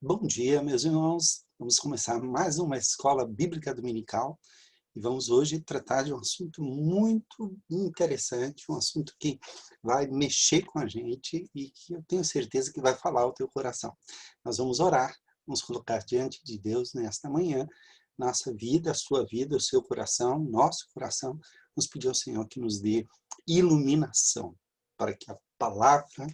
Bom dia, meus irmãos. Vamos começar mais uma escola bíblica dominical e vamos hoje tratar de um assunto muito interessante, um assunto que vai mexer com a gente e que eu tenho certeza que vai falar ao teu coração. Nós vamos orar, vamos colocar diante de Deus nesta manhã, nossa vida, a sua vida, o seu coração, nosso coração. Vamos pedir ao Senhor que nos dê iluminação para que a palavra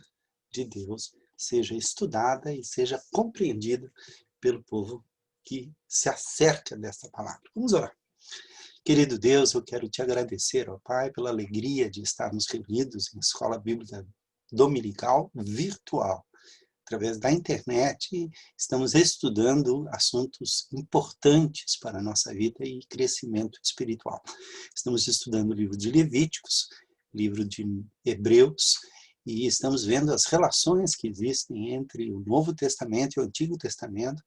de Deus seja estudada e seja compreendida pelo povo que se acerca dessa palavra. Vamos orar. Querido Deus, eu quero te agradecer, ó Pai, pela alegria de estarmos reunidos em escola bíblica dominical virtual. Através da internet, estamos estudando assuntos importantes para a nossa vida e crescimento espiritual. Estamos estudando o livro de Levíticos, livro de Hebreus, e estamos vendo as relações que existem entre o Novo Testamento e o Antigo Testamento,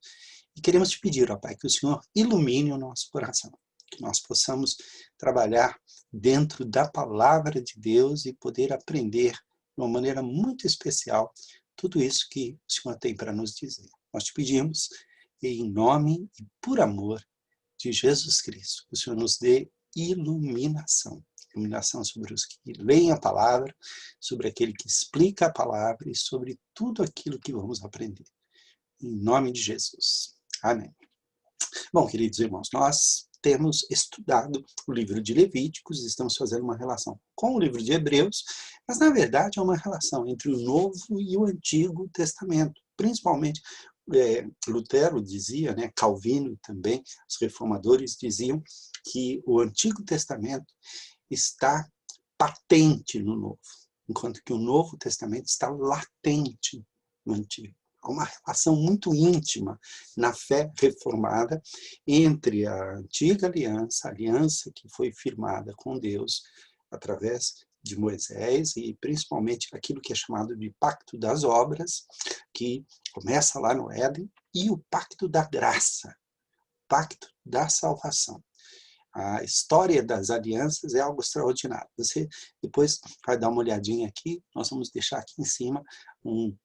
e queremos te pedir, ó Pai, que o Senhor ilumine o nosso coração, que nós possamos trabalhar dentro da palavra de Deus e poder aprender de uma maneira muito especial tudo isso que o Senhor tem para nos dizer. Nós te pedimos, em nome e por amor de Jesus Cristo, que o Senhor nos dê iluminação. Iluminação sobre os que leem a palavra, sobre aquele que explica a palavra e sobre tudo aquilo que vamos aprender. Em nome de Jesus. Amém. Bom, queridos irmãos, nós temos estudado o livro de Levíticos, estamos fazendo uma relação com o livro de Hebreus, mas na verdade é uma relação entre o Novo e o Antigo Testamento, principalmente Lutero dizia, Calvino também, os reformadores diziam que o Antigo Testamento está patente no Novo, enquanto que o Novo Testamento está latente no Antigo. Há uma relação muito íntima na fé reformada entre a antiga aliança, a aliança que foi firmada com Deus através de Moisés e principalmente aquilo que é chamado de Pacto das Obras, que começa lá no Éden, e o Pacto da Graça, Pacto da Salvação. A história das alianças é algo extraordinário. Você depois vai dar uma olhadinha aqui, nós vamos deixar aqui em cima um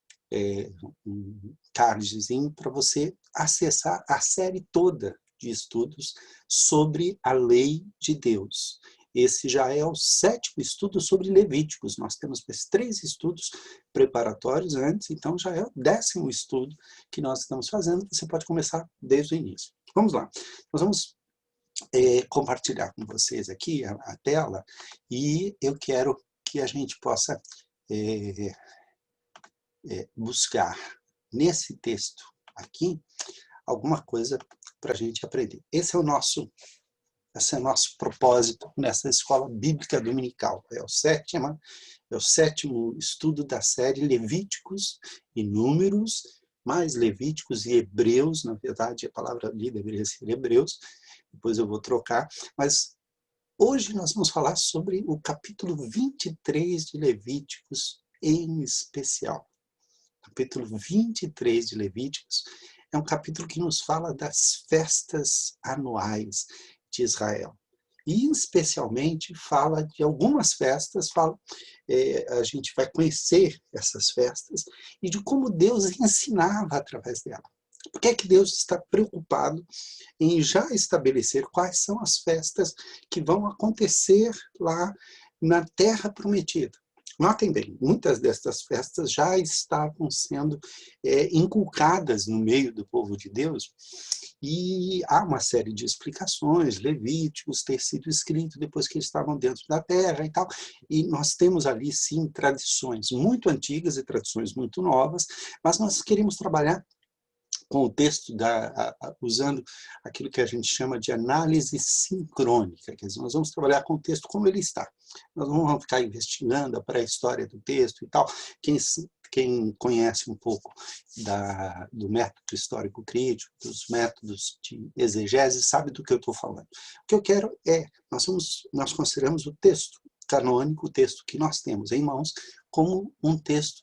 cardzinho para você acessar a série toda de estudos sobre a lei de Deus. Esse já é o 7º estudo sobre Levíticos. Nós temos 3 estudos preparatórios antes, então já é o 10º estudo que nós estamos fazendo. Você pode começar desde o início. Vamos lá. Nós vamos compartilhar com vocês aqui a tela e eu quero que a gente possa buscar nesse texto aqui alguma coisa para a gente aprender. Esse é o nosso propósito nessa escola bíblica dominical. É o 7º estudo da série Levíticos e Números, mais Levíticos e Hebreus, na verdade a palavra ali deveria ser Hebreus, depois eu vou trocar, mas hoje nós vamos falar sobre o capítulo 23 de Levíticos em especial. Capítulo 23 de Levíticos é um capítulo que nos fala das festas anuais de Israel. E, especialmente, fala de algumas festas, a gente vai conhecer essas festas e de como Deus ensinava através dela. Por que é que Deus está preocupado em já estabelecer quais são as festas que vão acontecer lá na Terra Prometida? Notem bem, muitas dessas festas já estavam sendo inculcadas no meio do povo de Deus e há uma série de explicações, Levíticos ter sido escrito depois que eles estavam dentro da terra e tal, e nós temos ali sim tradições muito antigas e tradições muito novas, mas nós queremos trabalhar com o texto, usando aquilo que a gente chama de análise sincrônica, quer dizer, nós vamos trabalhar com o texto como ele está. Nós não vamos ficar investigando a pré-história do texto e tal. Quem conhece um pouco do método histórico crítico, dos métodos de exegese, sabe do que eu estou falando. O que eu quero nós consideramos o texto canônico, o texto que nós temos em mãos, como um texto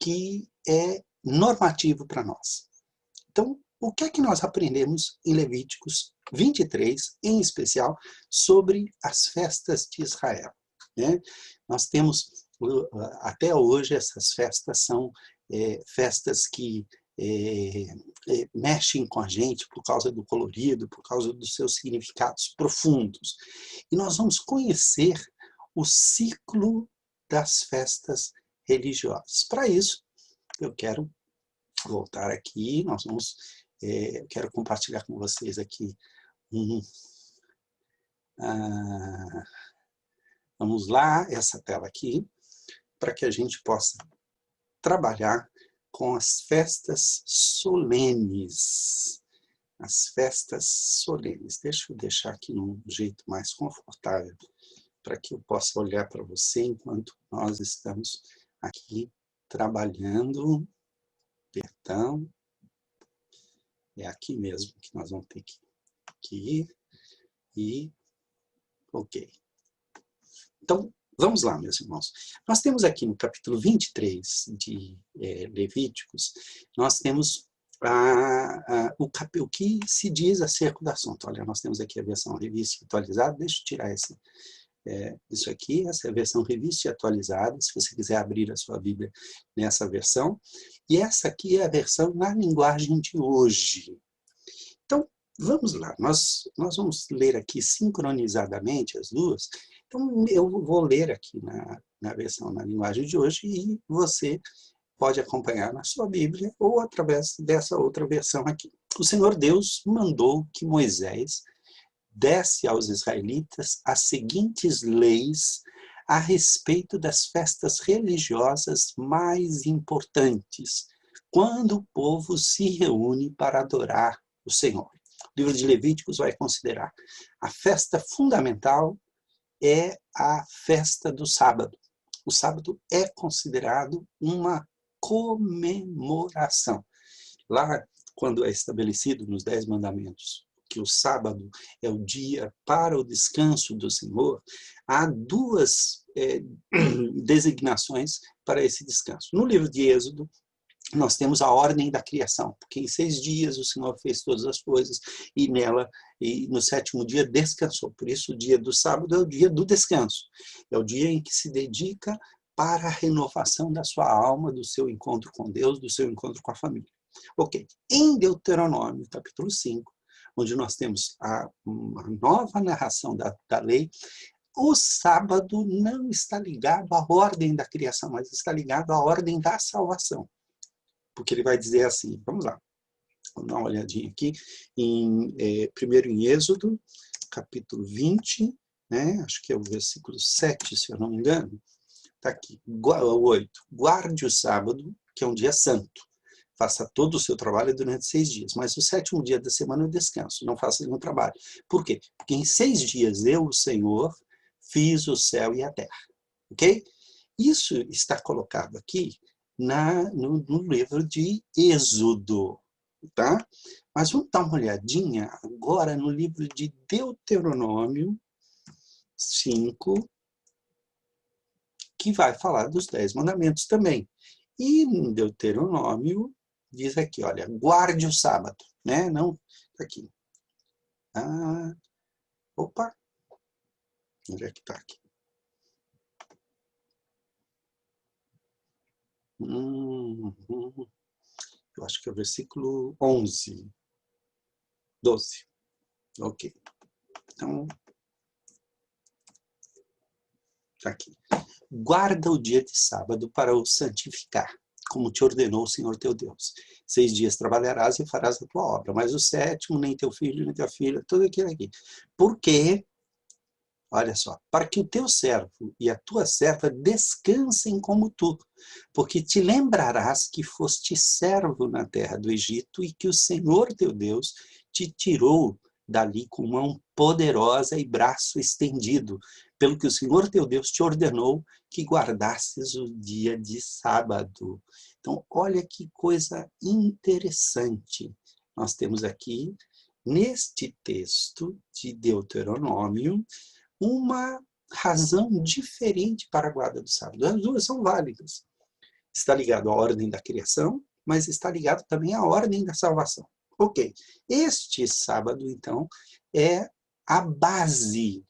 que é normativo para nós. Então, o que é que nós aprendemos em Levíticos 23, em especial, sobre as festas de Israel? Nós temos, até hoje, essas festas são festas que mexem com a gente por causa do colorido, por causa dos seus significados profundos. E nós vamos conhecer o ciclo das festas religiosas. Para isso, eu quero voltar aqui, eu quero compartilhar com vocês aqui vamos lá, essa tela aqui, para que a gente possa trabalhar com as festas solenes. As festas solenes. Deixa eu deixar aqui num jeito mais confortável, para que eu possa olhar para você enquanto nós estamos aqui trabalhando. Perdão. É aqui mesmo que nós vamos ter que ir. E ok. Então, vamos lá, meus irmãos. Nós temos aqui no capítulo 23 de Levíticos, nós temos o que se diz acerca do assunto. Olha, nós temos aqui a versão revista e atualizada. Deixa eu tirar isso aqui, essa é a versão revista e atualizada, se você quiser abrir a sua Bíblia nessa versão. E essa aqui é a versão na linguagem de hoje. Então, vamos lá. Nós vamos ler aqui sincronizadamente as duas. Então, eu vou ler aqui na versão na linguagem de hoje e você pode acompanhar na sua Bíblia ou através dessa outra versão aqui. O Senhor Deus mandou que Moisés desse aos israelitas as seguintes leis a respeito das festas religiosas mais importantes, quando o povo se reúne para adorar o Senhor. O livro de Levíticos vai considerar a festa fundamental é a festa do sábado. O sábado é considerado uma comemoração. Lá, quando é estabelecido nos 10 mandamentos que o sábado é o dia para o descanso do Senhor, há duas designações para esse descanso. No livro de Êxodo, nós temos a ordem da criação, porque em 6 dias o Senhor fez todas as coisas e no 7º dia descansou. Por isso o dia do sábado é o dia do descanso. É o dia em que se dedica para a renovação da sua alma, do seu encontro com Deus, do seu encontro com a família. Ok. Em Deuteronômio, capítulo 5, onde nós temos uma nova narração da lei, o sábado não está ligado à ordem da criação, mas está ligado à ordem da salvação. Porque ele vai dizer assim, vamos lá, vamos dar uma olhadinha aqui, primeiro em Êxodo, capítulo 20, né? Acho que é o versículo 7, se eu não me engano, está aqui, 8, guarde o sábado, que é um dia santo, faça todo o seu trabalho durante 6 dias, mas o 7º dia da semana eu descanso, não faça nenhum trabalho. Por quê? Porque em 6 dias eu, o Senhor, fiz o céu e a terra, ok? Isso está colocado aqui no livro de Êxodo, tá? Mas vamos dar uma olhadinha agora no livro de Deuteronômio 5, que vai falar dos 10 mandamentos também. E em Deuteronômio diz aqui, olha, guarde o sábado, né? Não, aqui. Opa, onde é que está aqui? Eu acho que é o versículo 11, 12. Ok. Então, está aqui. Guarda o dia de sábado para o santificar, como te ordenou o Senhor teu Deus. 6 dias trabalharás e farás a tua obra, mas o 7º, nem teu filho, nem tua filha, tudo aquilo aqui. Porque, olha só, para que o teu servo e a tua serva descansem como tu, porque te lembrarás que foste servo na terra do Egito e que o Senhor teu Deus te tirou dali com mão poderosa e braço estendido, pelo que o Senhor teu Deus te ordenou que guardasses o dia de sábado. Então, olha que coisa interessante. Nós temos aqui, neste texto de Deuteronômio, uma razão diferente para a guarda do sábado. As duas são válidas. Está ligado à ordem da criação, mas está ligado também à ordem da salvação. Ok. Este sábado, então, é a base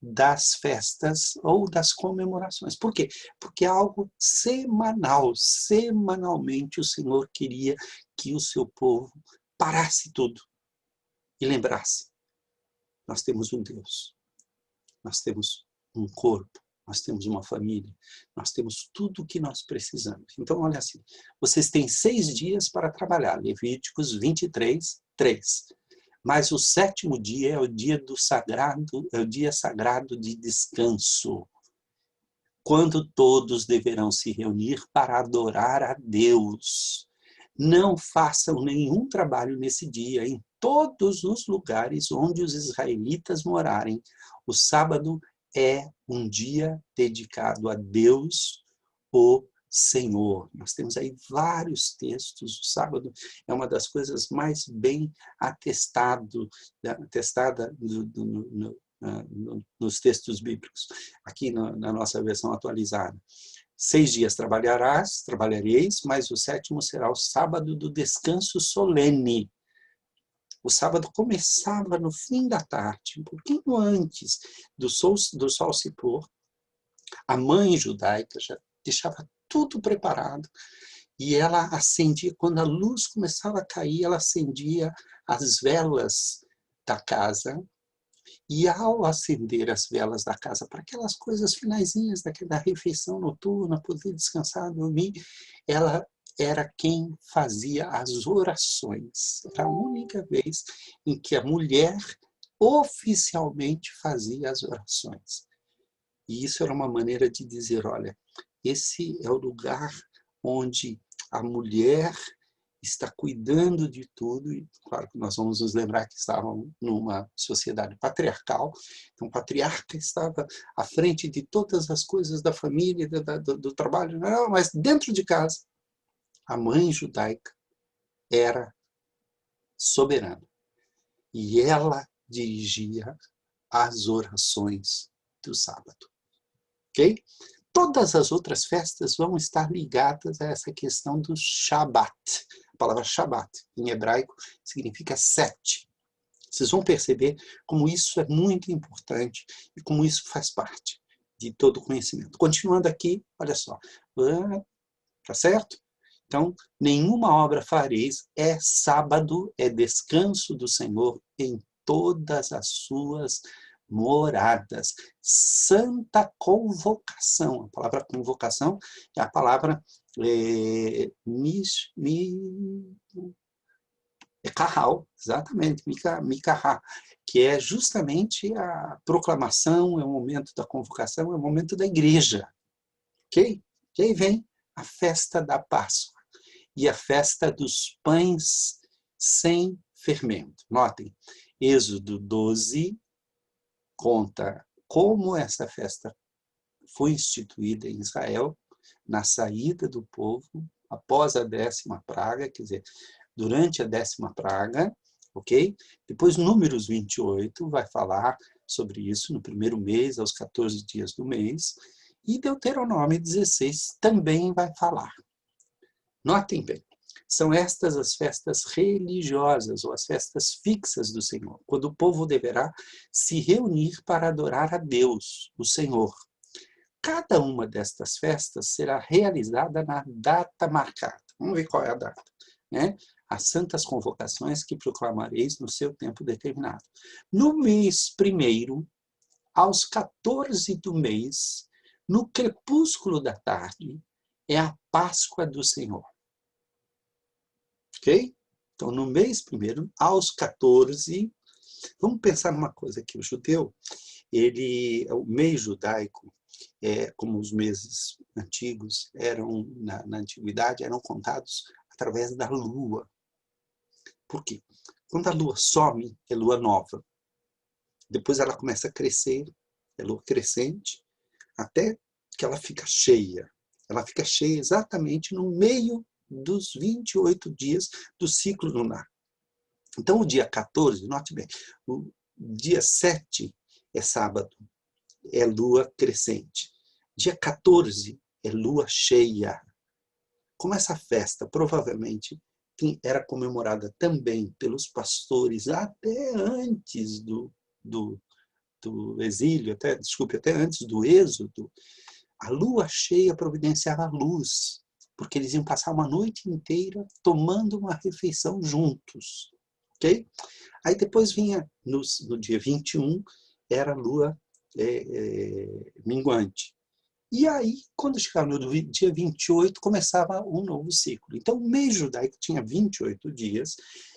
das festas ou das comemorações. Por quê? Porque é algo semanal. Semanalmente o Senhor queria que o seu povo parasse tudo e lembrasse: nós temos um Deus, nós temos um corpo, nós temos uma família, nós temos tudo o que nós precisamos. Então, olha assim, vocês têm 6 dias para trabalhar, Levíticos 23, 3. Mas o 7º dia é o dia do sagrado, é o dia sagrado de descanso, quando todos deverão se reunir para adorar a Deus. Não façam nenhum trabalho nesse dia, em todos os lugares onde os israelitas morarem. O sábado é um dia dedicado a Deus, o Senhor. Nós temos aí vários textos. O sábado é uma das coisas mais bem atestada nos textos bíblicos, aqui na nossa versão atualizada. 6 dias trabalhareis, mas o 7º será o sábado do descanso solene. O sábado começava no fim da tarde, um pouquinho antes do sol se pôr. A mãe judaica já deixava tudo preparado e ela acendia, quando a luz começava a cair, ela acendia as velas da casa. E ao acender as velas da casa para aquelas coisas finaizinhas da refeição noturna, poder descansar, dormir, ela era quem fazia as orações. Era a única vez em que a mulher oficialmente fazia as orações. E isso era uma maneira de dizer, olha, esse é o lugar onde a mulher está cuidando de tudo, e claro que nós vamos nos lembrar que estavam numa sociedade patriarcal, então o patriarca estava à frente de todas as coisas da família, do trabalho, não, mas dentro de casa, a mãe judaica era soberana, e ela dirigia as orações do sábado, ok? Todas as outras festas vão estar ligadas a essa questão do Shabat. A palavra Shabat, em hebraico, significa 7. Vocês vão perceber como isso é muito importante e como isso faz parte de todo o conhecimento. Continuando aqui, olha só. Tá certo? Então, nenhuma obra fareis, é sábado, é descanso do Senhor em todas as suas moradas. Santa convocação. A palavra convocação é a palavra Mikahal, exatamente, Mikahá, que é justamente a proclamação, é o momento da convocação, é o momento da igreja. Ok? E aí vem a festa da Páscoa e a festa dos pães sem fermento. Notem, Êxodo 12 conta como essa festa foi instituída em Israel na saída do povo após a 10ª praga, quer dizer, durante a 10ª praga, ok? Depois, Números 28 vai falar sobre isso no primeiro mês, aos 14 dias do mês, e Deuteronômio 16 também vai falar. Notem bem, são estas as festas religiosas, ou as festas fixas do Senhor, quando o povo deverá se reunir para adorar a Deus, o Senhor. Cada uma destas festas será realizada na data marcada. Vamos ver qual é a data, né? As santas convocações que proclamareis no seu tempo determinado. No mês primeiro, aos 14 do mês, no crepúsculo da tarde, é a Páscoa do Senhor. Ok? Então, no mês primeiro, aos 14, vamos pensar numa coisa aqui, o judeu, o mês judaico, como os meses antigos eram, na antiguidade, eram contados através da lua. Por quê? Quando a lua some, é lua nova. Depois ela começa a crescer, é lua crescente, até que ela fica cheia. Ela fica cheia exatamente no meio dos 28 dias do ciclo lunar. Então, o dia 14, note bem, o dia 7 é sábado, é lua crescente. Dia 14 é lua cheia. Como essa festa provavelmente era comemorada também pelos pastores até antes do exílio, até antes do êxodo, a lua cheia providenciava a luz, porque eles iam passar uma noite inteira tomando uma refeição juntos, ok? Aí depois vinha, no dia 21, era a lua minguante. E aí, quando chegava no dia 28, começava um novo ciclo. Então, o mês judaico tinha 28 dias,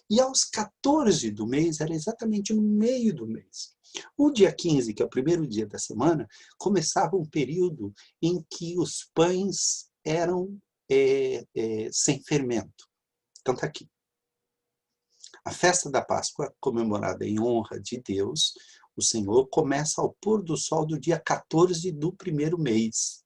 e aos 14 do mês, era exatamente no meio do mês. O dia 15, que é o primeiro dia da semana, começava um período em que os pães eram sem fermento. Então, está aqui. A festa da Páscoa, comemorada em honra de Deus, o Senhor, começa ao pôr do sol do dia 14 do primeiro mês.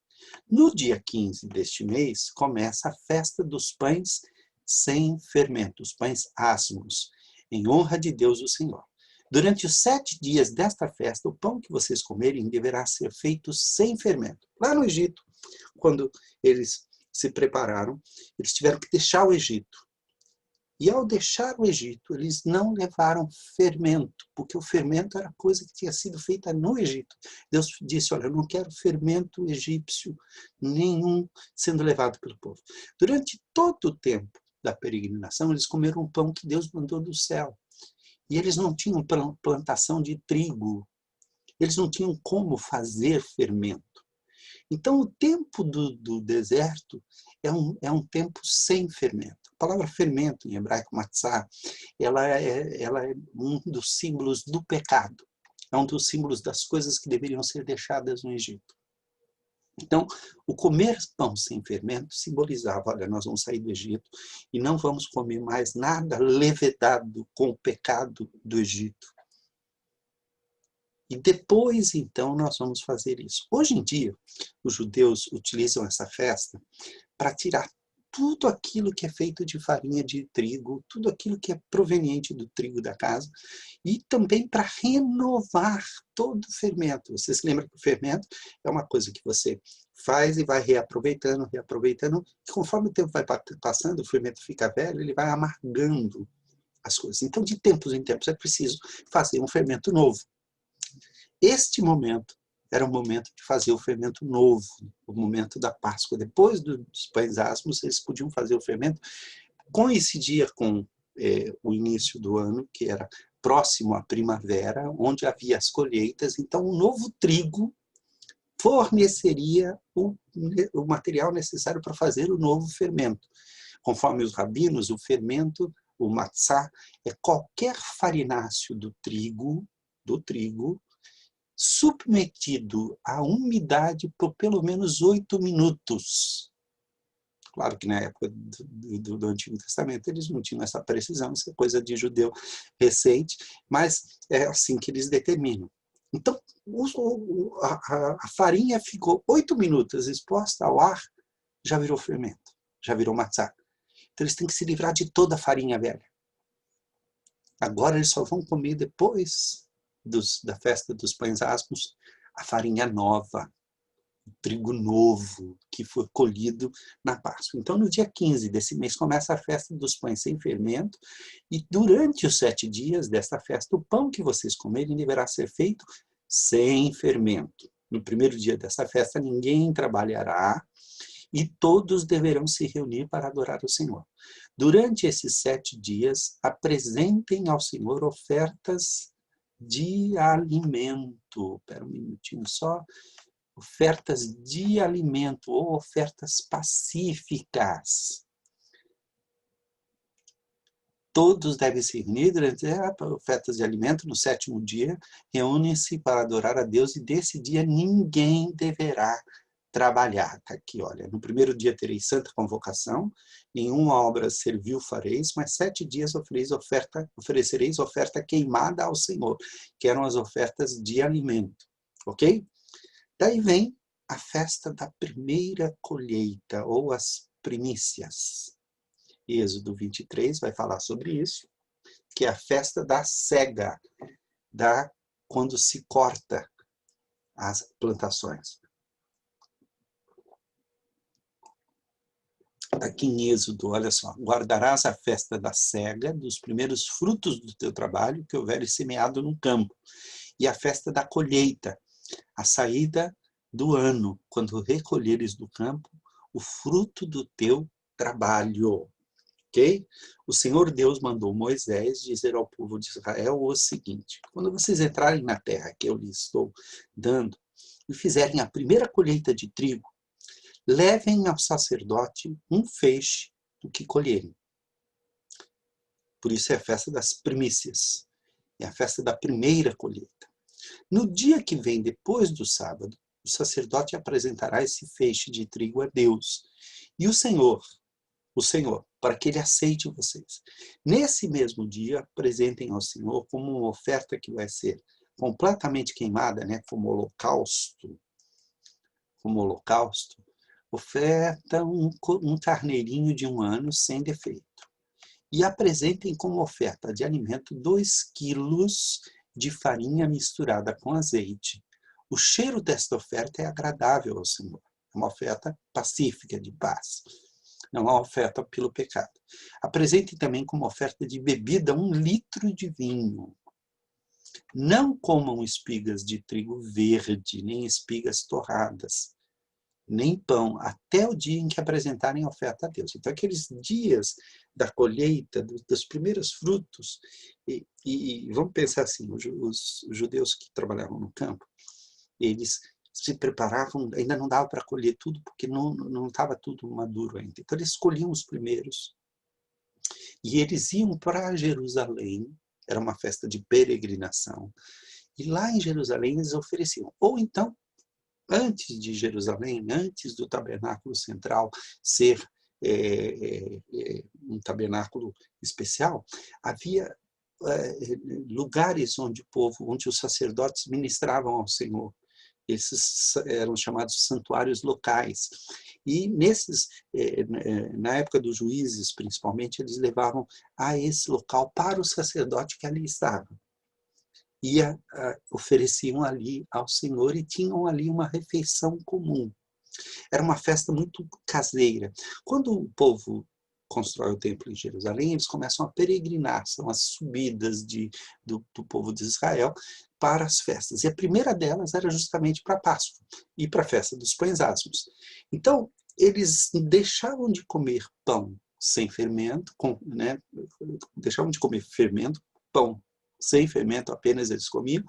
No dia 15 deste mês, começa a festa dos pães sem fermento, os pães asmos, em honra de Deus, o Senhor. Durante os 7 dias desta festa, o pão que vocês comerem deverá ser feito sem fermento. Lá no Egito, quando eles se prepararam, eles tiveram que deixar o Egito. E ao deixar o Egito, eles não levaram fermento, porque o fermento era coisa que tinha sido feita no Egito. Deus disse, olha, eu não quero fermento egípcio nenhum sendo levado pelo povo. Durante todo o tempo da peregrinação, eles comeram um pão que Deus mandou do céu. E eles não tinham plantação de trigo. Eles não tinham como fazer fermento. Então, o tempo do deserto é um tempo sem fermento. A palavra fermento, em hebraico, matzah, ela é um dos símbolos do pecado. É um dos símbolos das coisas que deveriam ser deixadas no Egito. Então, o comer pão sem fermento simbolizava, olha, nós vamos sair do Egito e não vamos comer mais nada levedado com o pecado do Egito. E depois, então, nós vamos fazer isso. Hoje em dia, os judeus utilizam essa festa para tirar tudo aquilo que é feito de farinha de trigo, tudo aquilo que é proveniente do trigo da casa, e também para renovar todo o fermento. Você se lembra que o fermento é uma coisa que você faz e vai reaproveitando, e conforme o tempo vai passando, o fermento fica velho, ele vai amargando as coisas. Então, de tempos em tempos, é preciso fazer um fermento novo. Este momento era o momento de fazer o fermento novo, o momento da Páscoa. Depois dos pães asmos, eles podiam fazer o fermento. Coincidia com o início do ano, que era próximo à primavera, onde havia as colheitas. Então, o novo trigo forneceria o material necessário para fazer o novo fermento. Conforme os rabinos, o fermento, o matzá, é qualquer farináceo do trigo, submetido à umidade por pelo menos 8 minutos. Claro que na época do Antigo Testamento eles não tinham essa precisão, isso é coisa de judeu recente, mas é assim que eles determinam. Então, a farinha ficou 8 minutos exposta ao ar, já virou fermento, já virou matzá. Então eles têm que se livrar de toda a farinha velha. Agora eles só vão comer depois da festa dos pães asmos, a farinha nova, o trigo novo, que foi colhido na Páscoa. Então, no dia 15 desse mês, começa a festa dos pães sem fermento, e durante os 7 dias desta festa, o pão que vocês comerem deverá ser feito sem fermento. No primeiro dia dessa festa, ninguém trabalhará, e todos deverão se reunir para adorar o Senhor. Durante esses 7 dias, apresentem ao Senhor ofertas de alimento. Espera um minutinho só. Ofertas de alimento ou ofertas pacíficas. Todos devem se reunir durante ofertas de alimento no 7º dia, reúnem-se para adorar a Deus e desse dia ninguém deverá trabalhar. Está aqui, olha, no primeiro dia tereis santa convocação, nenhuma obra servil fareis, mas 7 dias oferecereis oferta queimada ao Senhor, que eram as ofertas de alimento, ok? Daí vem a festa da primeira colheita, ou as primícias. Êxodo 23 vai falar sobre isso, que é a festa da cega, quando se corta as plantações. Aqui em Êxodo, olha só, guardarás a festa da cega, dos primeiros frutos do teu trabalho, que houveres semeado no campo, e a festa da colheita, a saída do ano, quando recolheres do campo o fruto do teu trabalho. Ok? O Senhor Deus mandou Moisés dizer ao povo de Israel o seguinte: quando vocês entrarem na terra que eu lhes estou dando e fizerem a primeira colheita de trigo, levem ao sacerdote um feixe do que colherem. Por isso é a festa das primícias, é a festa da primeira colheita. No dia que vem depois do sábado, o sacerdote apresentará esse feixe de trigo a Deus. E o Senhor, para que ele aceite vocês. Nesse mesmo dia, apresentem ao Senhor como uma oferta que vai ser completamente queimada, né, como holocausto, oferta um carneirinho de 1 ano sem defeito. E apresentem como oferta de alimento 2 quilos de farinha misturada com azeite. O cheiro desta oferta é agradável ao Senhor. É uma oferta pacífica, de paz. Não é uma oferta pelo pecado. Apresente também como oferta de bebida 1 litro de vinho. Não comam espigas de trigo verde, nem espigas torradas, nem pão, até o dia em que apresentarem a oferta a Deus. Então, aqueles dias da colheita, dos primeiros frutos, e vamos pensar assim, os judeus que trabalhavam no campo, eles se preparavam, ainda não dava para colher tudo, porque não estava tudo maduro ainda. Então, eles escolhiam os primeiros, e eles iam para Jerusalém, era uma festa de peregrinação, e lá em Jerusalém eles ofereciam, ou então, antes de Jerusalém, antes do tabernáculo central ser um tabernáculo especial, havia lugares onde os sacerdotes ministravam ao Senhor. Esses eram chamados santuários locais. E na época dos juízes, principalmente, eles levavam a esse local para o sacerdote que ali estava. E ofereciam ali ao Senhor e tinham ali uma refeição comum. Era uma festa muito caseira. Quando o povo constrói o templo em Jerusalém, eles começam a peregrinar, são as subidas do povo de Israel para as festas. E a primeira delas era justamente para a Páscoa e para a festa dos pães asmos. Então, eles deixavam de comer pão sem fermento, deixavam de comer pão sem fermento, apenas eles comiam,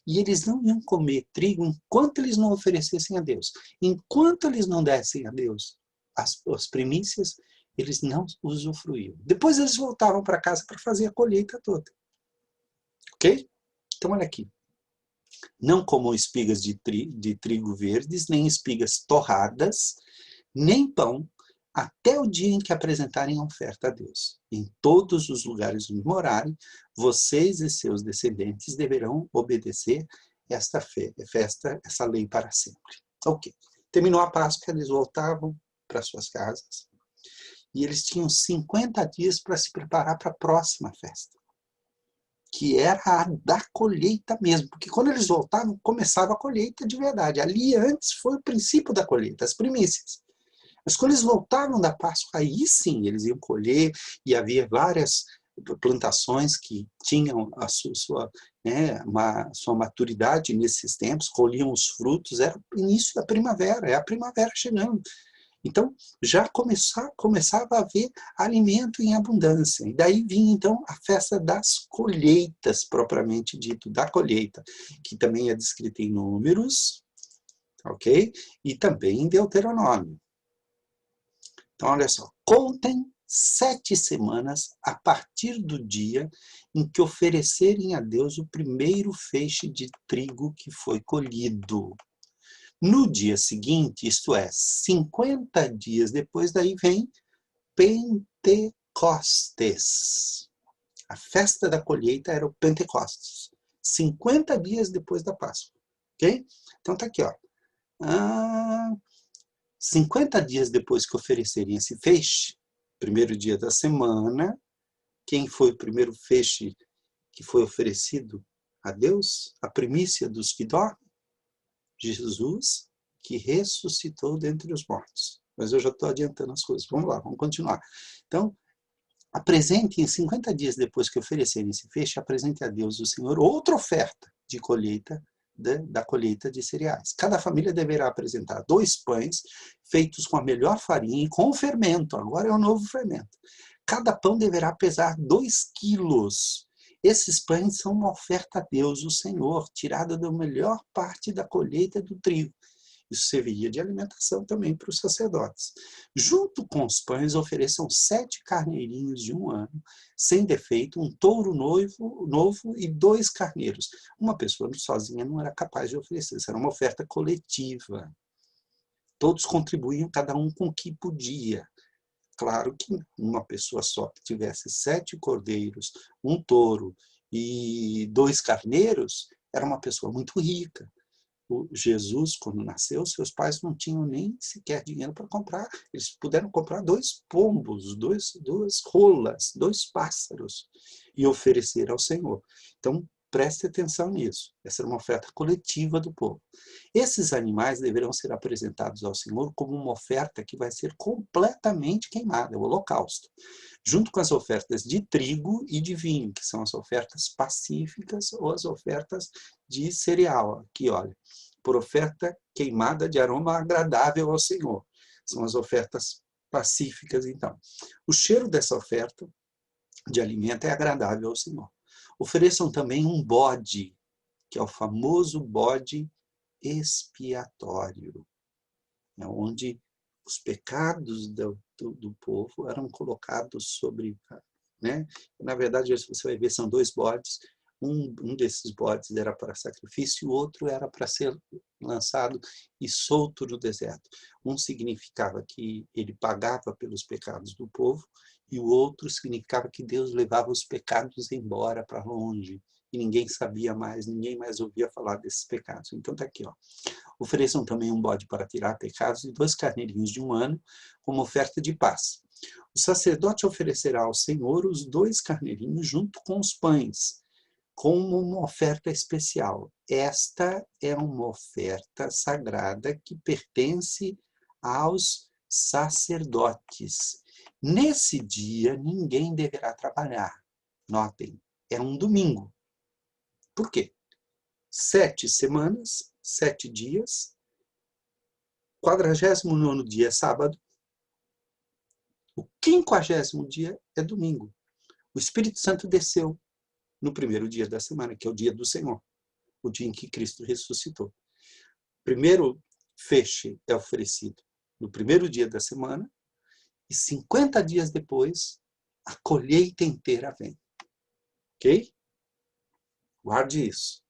e eles não iam comer trigo enquanto eles não oferecessem a Deus. Enquanto eles não dessem a Deus as primícias, eles não usufruíam. Depois eles voltavam para casa para fazer a colheita toda. Ok? Então, olha aqui. Não comam espigas de trigo verdes, nem espigas torradas, nem pão, até o dia em que apresentarem a oferta a Deus. Em todos os lugares onde morarem, vocês e seus descendentes deverão obedecer essa lei para sempre. Ok. Terminou a Páscoa, eles voltavam para suas casas e eles tinham 50 dias para se preparar para a próxima festa, que era a da colheita mesmo, porque quando eles voltavam, começava a colheita de verdade. Ali antes foi o princípio da colheita, as primícias. Mas quando eles voltavam da Páscoa, aí sim eles iam colher, e havia várias plantações que tinham a sua maturidade nesses tempos, colhiam os frutos, era o início da primavera, é a primavera chegando. Então, já começava a haver alimento em abundância. E daí vinha, então, a festa das colheitas, propriamente dito, da colheita, que também é descrita em Números, ok? E também em Deuteronômio. Então, olha só, contem 7 semanas a partir do dia em que oferecerem a Deus o primeiro feixe de trigo que foi colhido. No dia seguinte, isto é, 50 dias depois, daí vem Pentecostes. A festa da colheita era o Pentecostes. 50 dias depois da Páscoa. Ok? Então tá aqui, ó. 50 dias depois que oferecerem esse feixe, primeiro dia da semana, quem foi o primeiro feixe que foi oferecido a Deus? A primícia dos que dormem? Jesus, que ressuscitou dentre os mortos. Mas eu já estou adiantando as coisas. Vamos lá, vamos continuar. Então, apresentem, 50 dias depois que oferecerem esse feixe, apresente a Deus o Senhor outra oferta. de colheita, da colheita de cereais. Cada família deverá apresentar 2 pães feitos com a melhor farinha e com fermento. Agora é o novo fermento. Cada pão deverá pesar 2 quilos. Esses pães são uma oferta a Deus, o Senhor, tirada da melhor parte da colheita do trigo. Isso serviria de alimentação também para os sacerdotes. Junto com os pães, ofereçam 7 carneirinhos de 1 ano, sem defeito, um touro novo e 2 carneiros. Uma pessoa sozinha não era capaz de oferecer, isso era uma oferta coletiva. Todos contribuíam, cada um com o que podia. Claro que uma pessoa só que tivesse 7 cordeiros, um touro e 2 carneiros, era uma pessoa muito rica. Jesus, quando nasceu, seus pais não tinham nem sequer dinheiro para comprar. Eles puderam comprar 2 pombos, 2 rolas, 2 pássaros e oferecer ao Senhor. Então, preste atenção nisso. Essa era uma oferta coletiva do povo. Esses animais deverão ser apresentados ao Senhor como uma oferta que vai ser completamente queimada, o holocausto, junto com as ofertas de trigo e de vinho, que são as ofertas pacíficas ou as ofertas de cereal. Aqui, olha, por oferta queimada de aroma agradável ao Senhor. São as ofertas pacíficas, então. O cheiro dessa oferta de alimento é agradável ao Senhor. Ofereçam também um bode, que é o famoso bode expiatório, onde os pecados do povo eram colocados sobre, né? Na verdade, você vai ver, são 2 bodes. Um desses bodes era para sacrifício, o outro era para ser lançado e solto no deserto. Um significava que ele pagava pelos pecados do povo, e o outro significava que Deus levava os pecados embora para longe, e ninguém sabia mais, ninguém mais ouvia falar desses pecados. Então está aqui, ó. Ofereçam também um bode para tirar pecados e 2 carneirinhos de 1 ano, como oferta de paz. O sacerdote oferecerá ao Senhor os 2 carneirinhos junto com os pães, como uma oferta especial. Esta é uma oferta sagrada que pertence aos sacerdotes. Nesse dia, ninguém deverá trabalhar. Notem, é um domingo. Por quê? 7 semanas, 7 dias, 49º dia é sábado, o 50º dia é domingo. O Espírito Santo desceu no primeiro dia da semana, que é o dia do Senhor, o dia em que Cristo ressuscitou. O primeiro feixe é oferecido no primeiro dia da semana, e 50 dias depois, a colheita inteira vem. Ok? Guarde isso.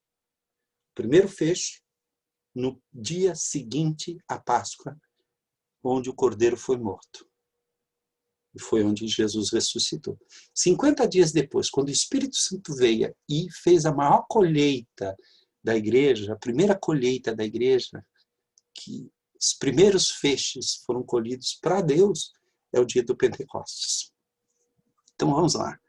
Primeiro feixe, no dia seguinte à Páscoa, onde o Cordeiro foi morto. E foi onde Jesus ressuscitou. 50 dias depois, quando o Espírito Santo veio e fez a maior colheita da igreja, a primeira colheita da igreja, que os primeiros feixes foram colhidos para Deus, é o dia do Pentecostes. Então vamos lá.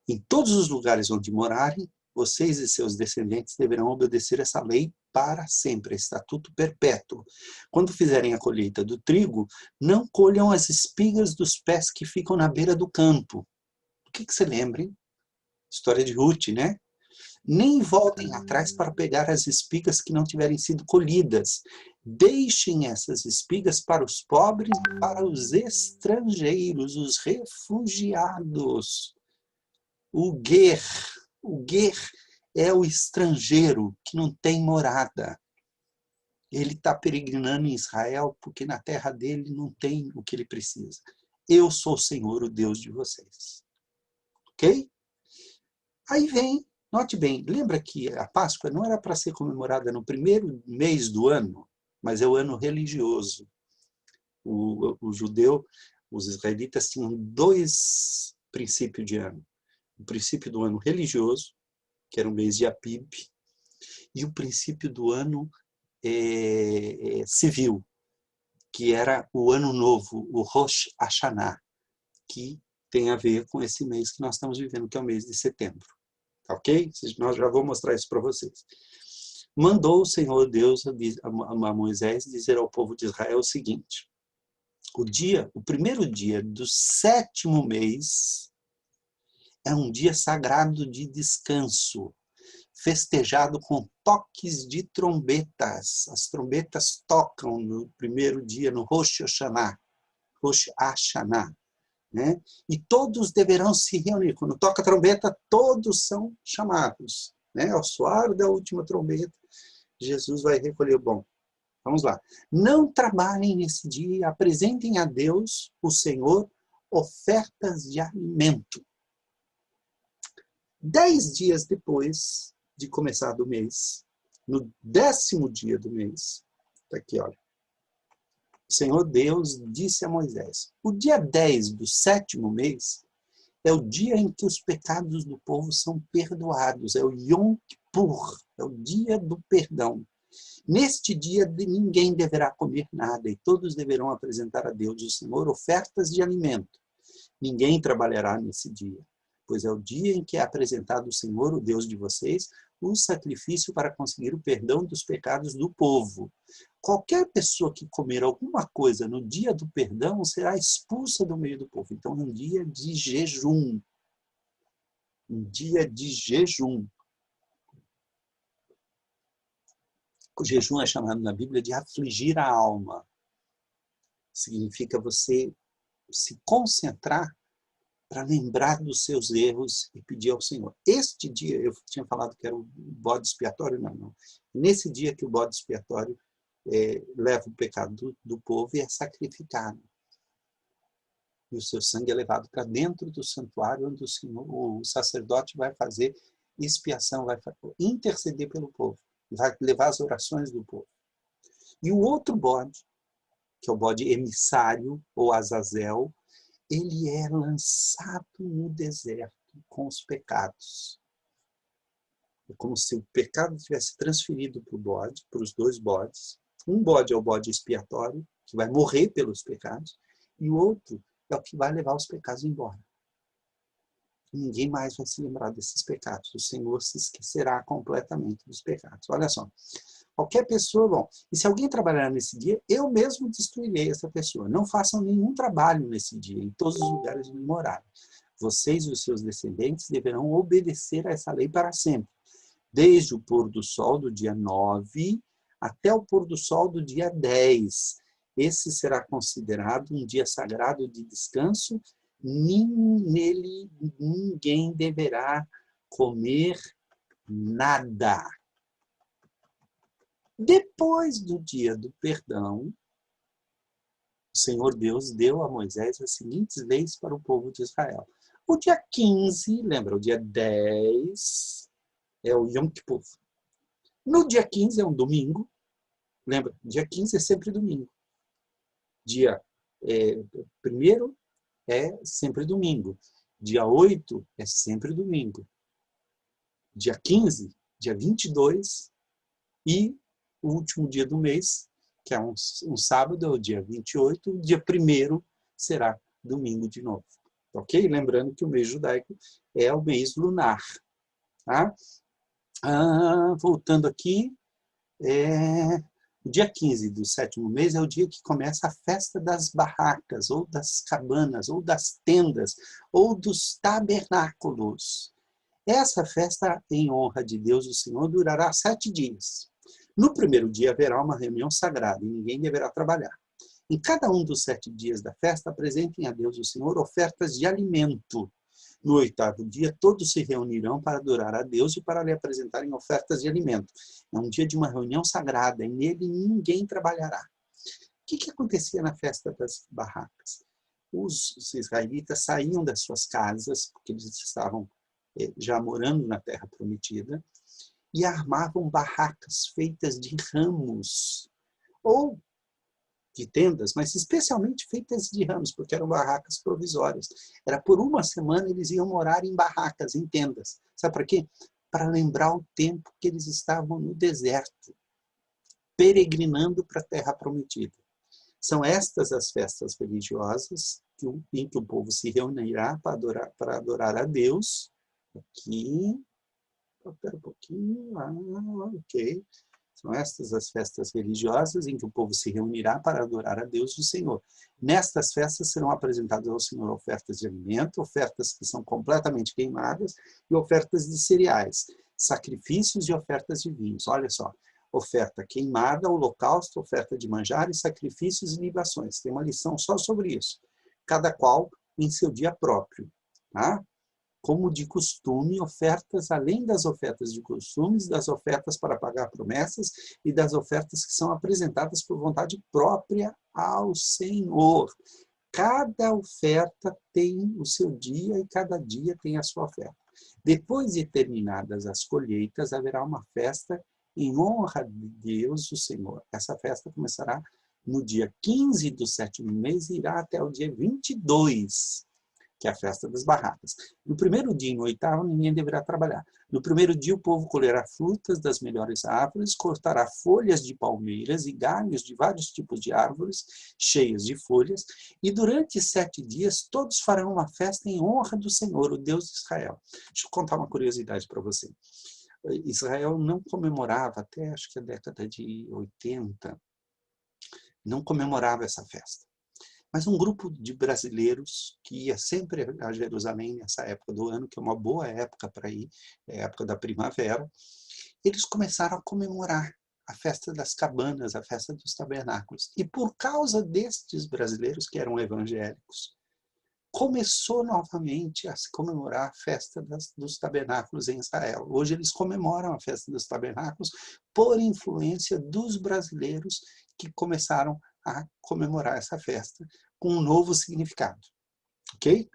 Em todos os lugares onde morarem, vocês e seus descendentes deverão obedecer essa lei para sempre, estatuto perpétuo. Quando fizerem a colheita do trigo, não colham as espigas dos pés que ficam na beira do campo. O que você lembra, hein? História de Ruth, né? Nem voltem atrás para pegar as espigas que não tiverem sido colhidas. Deixem essas espigas para os pobres e para os estrangeiros, os refugiados. O ger é o estrangeiro que não tem morada. Ele está peregrinando em Israel porque na terra dele não tem o que ele precisa. Eu sou o Senhor, o Deus de vocês. Ok? Aí vem, note bem, lembra que a Páscoa não era para ser comemorada no primeiro mês do ano, mas é o ano religioso. O judeu, os israelitas tinham 2 princípios de ano. O princípio do ano religioso, que era o mês de Abib, e o princípio do ano civil, que era o ano novo, o Rosh Hashanah, que tem a ver com esse mês que nós estamos vivendo, que é o mês de setembro. Ok? Nós já vou mostrar isso para vocês. Mandou o Senhor Deus a Moisés dizer ao povo de Israel o seguinte: o primeiro dia do 7º mês é um dia sagrado de descanso, festejado com toques de trombetas. As trombetas tocam no primeiro dia, no Rosh Hashanah, né? E todos deverão se reunir. Quando toca a trombeta, todos são chamados, né? Ao soar da última trombeta, Jesus vai recolher o bom. Vamos lá. Não trabalhem nesse dia, apresentem a Deus, o Senhor, ofertas de alimento. 10 dias depois de começar do mês, no 10º dia do mês, está aqui, olha. O Senhor Deus disse a Moisés: o dia 10 do 7º mês é o dia em que os pecados do povo são perdoados. É o Yom Kippur, é o dia do perdão. Neste dia ninguém deverá comer nada e todos deverão apresentar a Deus, o Senhor, ofertas de alimento. Ninguém trabalhará nesse dia, pois é o dia em que é apresentado o Senhor, o Deus de vocês, um sacrifício para conseguir o perdão dos pecados do povo. Qualquer pessoa que comer alguma coisa no dia do perdão será expulsa do meio do povo. Então, é um dia de jejum. Um dia de jejum. O jejum é chamado na Bíblia de afligir a alma. Significa você se concentrar para lembrar dos seus erros e pedir ao Senhor. Este dia, eu tinha falado que era o bode expiatório, não. Nesse dia que o bode expiatório leva o pecado do povo e é sacrificado. E o seu sangue é levado para dentro do santuário, onde o sacerdote vai fazer expiação, vai interceder pelo povo, vai levar as orações do povo. E o outro bode, que é o bode emissário, ou Azazel, ele é lançado no deserto com os pecados. É como se o pecado tivesse transferido para o bode, para os 2 bodes. Um bode é o bode expiatório, que vai morrer pelos pecados, e o outro é o que vai levar os pecados embora. Ninguém mais vai se lembrar desses pecados. O Senhor se esquecerá completamente dos pecados. Olha só. Qualquer pessoa, bom, e se alguém trabalhar nesse dia, eu mesmo destruirei essa pessoa. Não façam nenhum trabalho nesse dia, em todos os lugares onde morarem. Vocês e os seus descendentes deverão obedecer a essa lei para sempre. Desde o pôr do sol do dia 9 até o pôr do sol do dia 10. Esse será considerado um dia sagrado de descanso. Nele ninguém deverá comer nada. Depois do dia do perdão, o Senhor Deus deu a Moisés as seguintes leis para o povo de Israel. O dia 15, lembra, o dia 10 é o Yom Kippur. No dia 15 é um domingo, lembra, dia 15 é sempre domingo. Dia 1º é sempre domingo. Dia 8 é sempre domingo. Dia 15, dia 22 e o último dia do mês, que é um sábado, é o dia 28, o dia 1º será domingo de novo. Ok? Lembrando que o mês judaico é o mês lunar. Tá? Voltando aqui, o dia 15 do 7º mês é o dia que começa a festa das barracas, ou das cabanas, ou das tendas, ou dos tabernáculos. Essa festa em honra de Deus, o Senhor, durará 7 dias. No primeiro dia haverá uma reunião sagrada e ninguém deverá trabalhar. Em cada um dos 7 dias da festa, apresentem a Deus, o Senhor, ofertas de alimento. No 8º dia, todos se reunirão para adorar a Deus e para lhe apresentarem ofertas de alimento. É um dia de uma reunião sagrada e nele ninguém trabalhará. O que acontecia na festa das barracas? Os israelitas saíam das suas casas, porque eles estavam já morando na terra prometida, e armavam barracas feitas de ramos, ou de tendas, mas especialmente feitas de ramos, porque eram barracas provisórias. Era por uma semana eles iam morar em barracas, em tendas. Sabe para quê? Para lembrar o tempo que eles estavam no deserto, peregrinando para a terra prometida. São estas as festas religiosas em que o povo se reunirá para adorar a Deus. Aqui, espera um pouquinho, ok. São estas as festas religiosas em que o povo se reunirá para adorar a Deus, o Senhor. Nestas festas serão apresentadas ao Senhor ofertas de alimento, ofertas que são completamente queimadas e ofertas de cereais. sacrifícios e ofertas de vinhos. Olha só, oferta queimada, holocausto, oferta de manjar e sacrifícios e libações. Tem uma lição só sobre isso. Cada qual em seu dia próprio. Tá? Como de costume, ofertas além das ofertas de costumes, das ofertas para pagar promessas e das ofertas que são apresentadas por vontade própria ao Senhor. Cada oferta tem o seu dia e cada dia tem a sua oferta. Depois de terminadas as colheitas, haverá uma festa em honra de Deus, o Senhor. Essa festa começará no dia 15 do 7º mês e irá até o dia 22, que é a festa das barracas. No primeiro dia e no 8º, ninguém deverá trabalhar. No primeiro dia, o povo colherá frutas das melhores árvores, cortará folhas de palmeiras e galhos de vários tipos de árvores, cheias de folhas, e durante 7 dias, todos farão uma festa em honra do Senhor, o Deus de Israel. Deixa eu contar uma curiosidade para você. Israel não comemorava, até acho que a década de 80, não comemorava essa festa. Mas um grupo de brasileiros que ia sempre a Jerusalém nessa época do ano, que é uma boa época para ir, é a época da primavera, eles começaram a comemorar a festa das cabanas, a festa dos tabernáculos. E por causa destes brasileiros que eram evangélicos, começou novamente a se comemorar a festa dos tabernáculos em Israel. Hoje eles comemoram a festa dos tabernáculos por influência dos brasileiros que começaram a comemorar essa festa com um novo significado. Ok?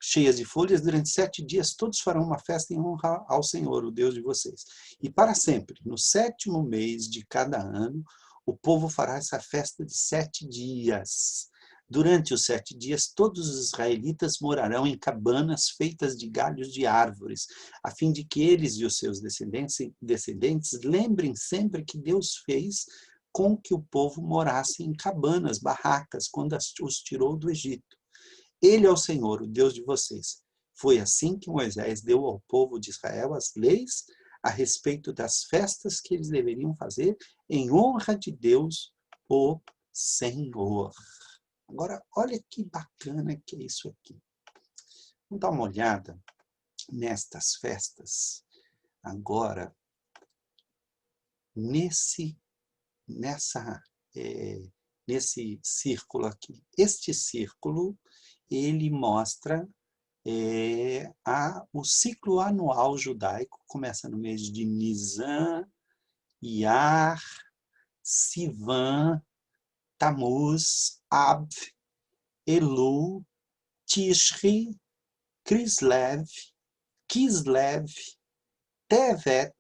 Cheias de folhas, durante 7 dias todos farão uma festa em honra ao Senhor, o Deus de vocês. E para sempre, no 7º mês de cada ano, o povo fará essa festa de 7 dias. Durante os 7 dias, todos os israelitas morarão em cabanas feitas de galhos de árvores, a fim de que eles e os seus descendentes lembrem sempre que Deus fez com que o povo morasse em cabanas, barracas, quando os tirou do Egito. Ele é o Senhor, o Deus de vocês. Foi assim que Moisés deu ao povo de Israel as leis a respeito das festas que eles deveriam fazer em honra de Deus, o Senhor. Agora, olha que bacana que é isso aqui. Vamos dar uma olhada nestas festas. Agora, nesse círculo aqui. Este círculo, ele mostra o ciclo anual judaico, começa no mês de Nisan, Iyar, Sivan, Tammuz, Ab, Elul, Tishri, Kislev, Tevet,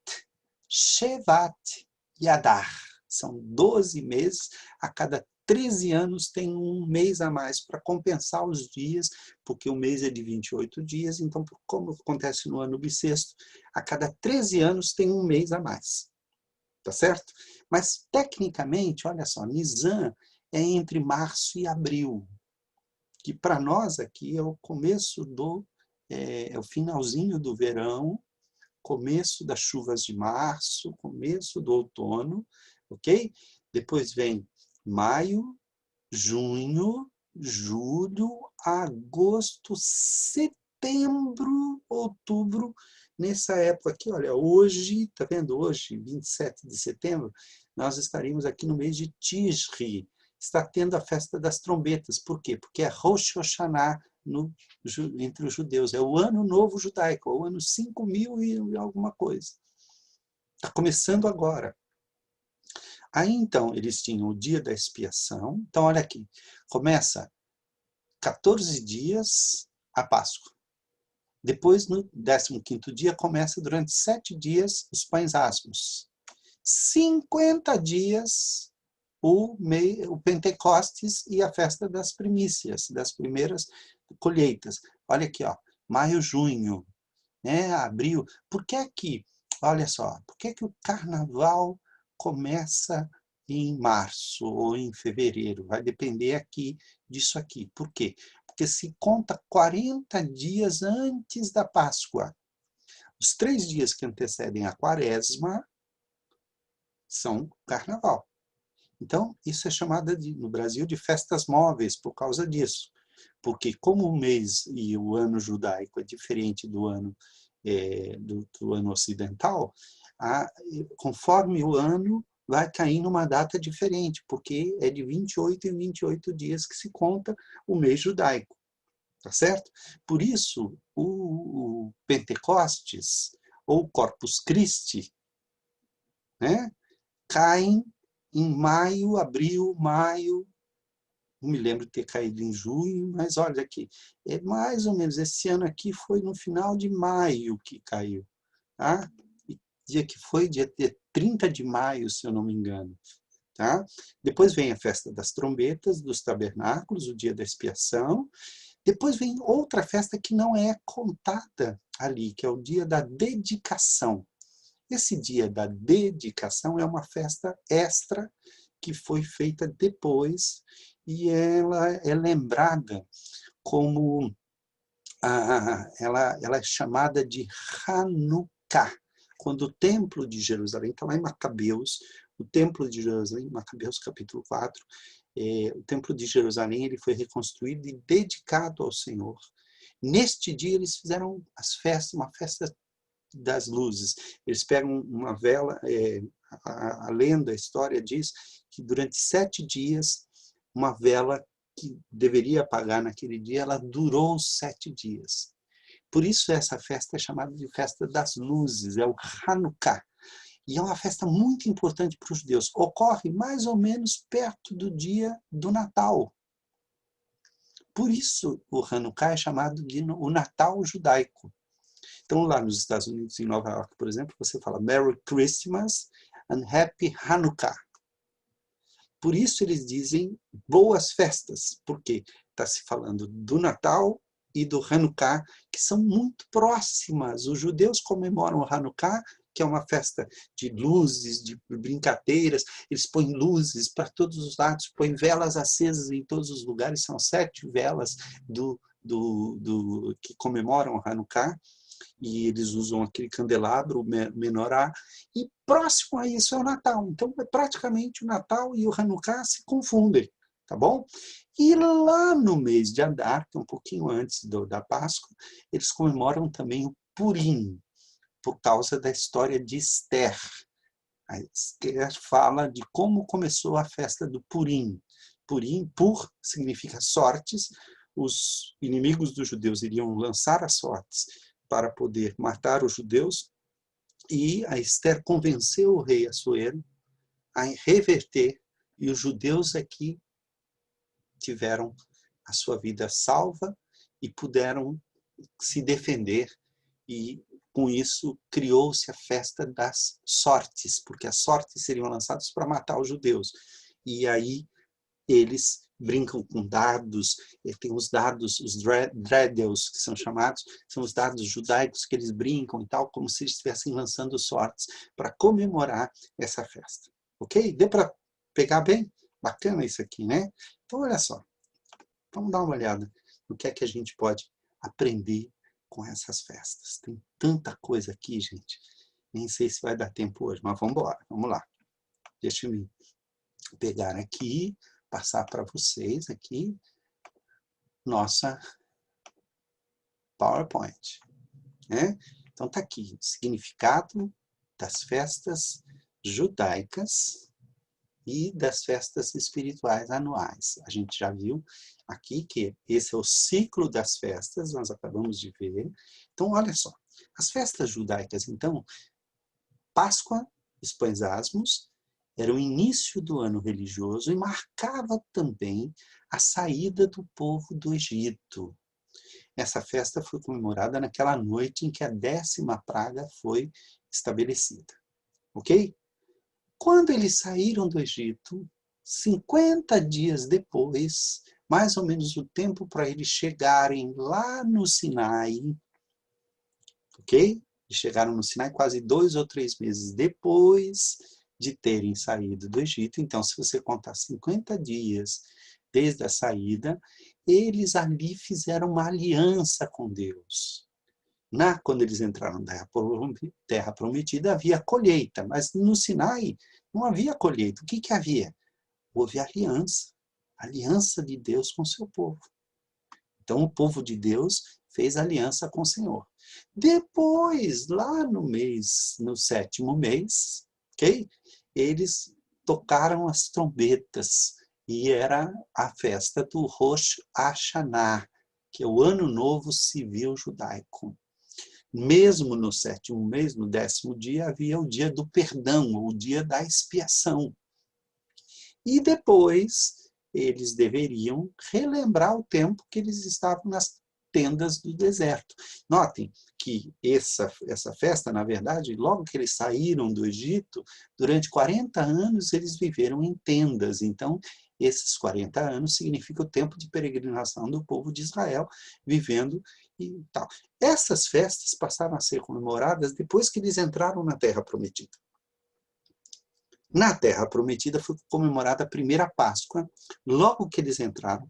Shevat e Adar. São 12 meses, a cada 13 anos tem um mês a mais para compensar os dias, porque o mês é de 28 dias, então, como acontece no ano bissexto, a cada 13 anos tem um mês a mais. Tá certo? Mas, tecnicamente, olha só, Nisan é entre março e abril, que para nós aqui é o começo é o finalzinho do verão, começo das chuvas de março, começo do outono, ok? Depois vem maio, junho, julho, agosto, setembro, outubro. Nessa época aqui, olha, hoje, tá vendo? Hoje, 27 de setembro, nós estaríamos aqui no mês de Tishri. Está tendo a festa das trombetas. Por quê? Porque é Rosh Hashanah entre os judeus. É o ano novo judaico, é o ano 5.000 e alguma coisa. Está começando agora. Aí, então, eles tinham o dia da expiação. Então, olha aqui. Começa 14 dias a Páscoa. Depois, no 15º dia, começa durante 7 dias os pães asmos. 50 dias o Pentecostes e a festa das primícias, das primeiras colheitas. Olha aqui, ó, maio, junho, né, abril. Por que que, olha só, por que que o carnaval começa em março ou em fevereiro? Vai depender aqui disso aqui. Por quê? Porque se conta 40 dias antes da Páscoa. Os 3 dias que antecedem a Quaresma são carnaval. Então, isso é chamado no Brasil de festas móveis por causa disso. Porque como o mês e o ano judaico é diferente do ano do ano ocidental, conforme o ano vai cair numa data diferente, porque é de 28 em 28 dias que se conta o mês judaico, tá certo? Por isso, o Pentecostes, ou Corpus Christi, né, caem em maio, abril, maio, não me lembro de ter caído em junho, mas olha aqui, é mais ou menos, esse ano aqui foi no final de maio que caiu, tá? E dia que foi, dia 30 de maio, se eu não me engano, tá? Depois vem a festa das trombetas, dos tabernáculos, o dia da expiação, depois vem outra festa que não é contada ali, que é o dia da dedicação. Esse dia da dedicação é uma festa extra que foi feita depois e ela é lembrada como ela é chamada de Hanukkah, quando o templo de Jerusalém, está lá em Macabeus, o templo de Jerusalém, Macabeus capítulo 4, o templo de Jerusalém ele foi reconstruído e dedicado ao Senhor. Neste dia eles fizeram uma festa das luzes. Eles pegam uma vela, a lenda, a história diz que durante 7 dias, uma vela que deveria apagar naquele dia, ela durou 7 dias. Por isso essa festa é chamada de festa das luzes, é o Hanukkah. E é uma festa muito importante para os judeus. Ocorre mais ou menos perto do dia do Natal. Por isso o Hanukkah é chamado de o Natal judaico. Então, lá nos Estados Unidos, em Nova York, por exemplo, você fala Merry Christmas and Happy Hanukkah. Por isso eles dizem boas festas, porque está se falando do Natal e do Hanukkah, que são muito próximas. Os judeus comemoram o Hanukkah, que é uma festa de luzes, de brincadeiras, eles põem luzes para todos os lados, põem velas acesas em todos os lugares, são 7 velas que comemoram o Hanukkah, e eles usam aquele candelabro, o menorá, e próximo a isso é o Natal. Então, praticamente o Natal e o Hanukkah se confundem, tá bom? E lá no mês de Adar, que é um pouquinho antes da Páscoa, eles comemoram também o Purim, por causa da história de Esther. A Esther fala de como começou a festa do Purim. Purim, pur, significa sortes. Os inimigos dos judeus iriam lançar as sortes para poder matar os judeus, e a Esther convenceu o rei Assuero a reverter, e os judeus aqui tiveram a sua vida salva e puderam se defender, e com isso criou-se a festa das sortes, porque as sortes seriam lançadas para matar os judeus. E aí eles brincam com dados, tem os dados, os dreidels, que são chamados, são os dados judaicos que eles brincam e tal, como se eles estivessem lançando sortes para comemorar essa festa. Ok? Deu para pegar bem? Bacana isso aqui, né? Então, olha só, vamos dar uma olhada no que é que a gente pode aprender com essas festas. Tem tanta coisa aqui, gente. Nem sei se vai dar tempo hoje, mas vamos embora, vamos lá. Deixa eu me pegar aqui, passar para vocês aqui nossa PowerPoint, né? Então tá aqui, o significado das festas judaicas e das festas espirituais anuais. A gente já viu aqui que esse é o ciclo das festas, nós acabamos de ver. Então, olha só, as festas judaicas, então, Páscoa, os pães asmos, era o início do ano religioso e marcava também a saída do povo do Egito. Essa festa foi comemorada naquela noite em que a 10ª praga foi estabelecida. Ok? Quando eles saíram do Egito, 50 dias depois, mais ou menos o tempo para eles chegarem lá no Sinai, ok? Eles chegaram no Sinai quase 2 ou 3 meses depois de terem saído do Egito. Então, se você contar 50 dias desde a saída, eles ali fizeram uma aliança com Deus. Quando eles entraram na Terra Prometida, havia colheita, mas no Sinai não havia colheita. O que havia? Houve aliança de Deus com o seu povo. Então o povo de Deus fez aliança com o Senhor. Depois, lá no 7º mês, ok? Eles tocaram as trombetas e era a festa do Rosh Hashanah, que é o Ano Novo Civil Judaico. Mesmo no 7º mês, no 10º dia, havia o dia do perdão, o dia da expiação. E depois eles deveriam relembrar o tempo que eles estavam nas tendas do deserto. Notem que essa festa, na verdade, logo que eles saíram do Egito, durante 40 anos eles viveram em tendas. Então, esses 40 anos significa o tempo de peregrinação do povo de Israel, vivendo e tal. Essas festas passaram a ser comemoradas depois que eles entraram na Terra Prometida. Na Terra Prometida foi comemorada a primeira Páscoa, logo que eles entraram.